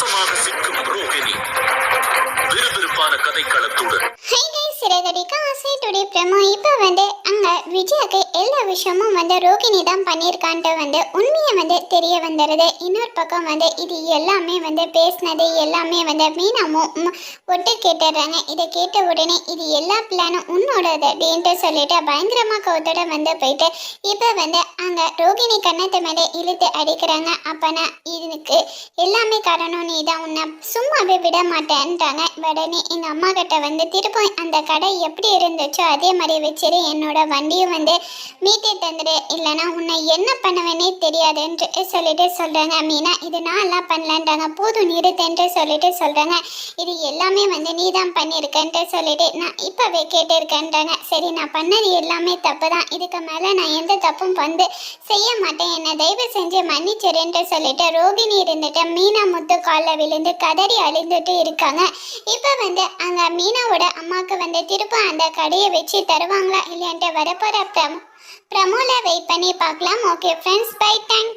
வசமாக சிக்கும் ரோகிணி விறுவிறுப்பான கதைக்களத்துடன் சிறகடிக்க ஆசை டுடே பிரமோ இப்போ அங்க விஜயாக்கு எல்லா விஷயமும் ரோகிணி தான் பண்ணியிருக்கான்ட்டு உண்மையை தெரிய வந்துடுது. இன்னொரு பக்கம் இது எல்லாமே பேசினது எல்லாமே மீனாமும் ஒட்டு கேட்டுடுறாங்க. இதை கேட்ட உடனே இது எல்லா பிளானும் உன்னோடது அப்படின்ட்டு சொல்லிட்டு பயங்கரமா கவுத்தோட போயிட்டு இப்போ அங்க ரோகிணி கண்ணத்தை மேலே இழுத்து அடிக்கிறாங்க. அப்பனா இதுக்கு எல்லாமே காரணம் நீ தான், உன்னை சும்மாவே விட மாட்டேன்ட்டாங்க. உடனே எங்க அம்மா கிட்ட திருப்பம் அந்த கடை எப்படி இருந்துச்சோ அதே மாதிரி வச்சிரு, என்னோட வண்டியும் மீட்டு தந்துடு, இல்லைன்னா உன்னை என்ன பண்ணுவேனே தெரியாதுன்ட்டு சொல்லிட்டு சொல்றாங்க. மீனா இது நான் எல்லாம் பண்ணலான்றாங்க. போதும் நிறுத்தன்ட்டு சொல்லிட்டு சொல்றாங்க. இது எல்லாமே நீ தான் பண்ணியிருக்கன்ட்டு சொல்லிட்டு நான் இப்பவே கேட்டிருக்கேன்றாங்க. சரி, நான் பண்ணது எல்லாமே தப்பு தான், இதுக்கு மேலே நான் எந்த தப்பும் செய்ய மாட்டேன், என்னை தயவு செஞ்சு மன்னிச்சிருன்ட்டு சொல்லிட்டு ரோகிணி இருந்துட்டு மீனா முத்து காலில் விழுந்து கதறி அழிந்துட்டு இருக்காங்க. இப்போ அங்க மீனாவோட அம்மாவுக்கு திரும்ப அந்த கடையை வச்சு தருவாங்களா இல்லையான்ட்டு வரப்போற ப்ரமோல வெயிட் பண்ணி பார்க்கலாம். Okay friends, bye, thank you.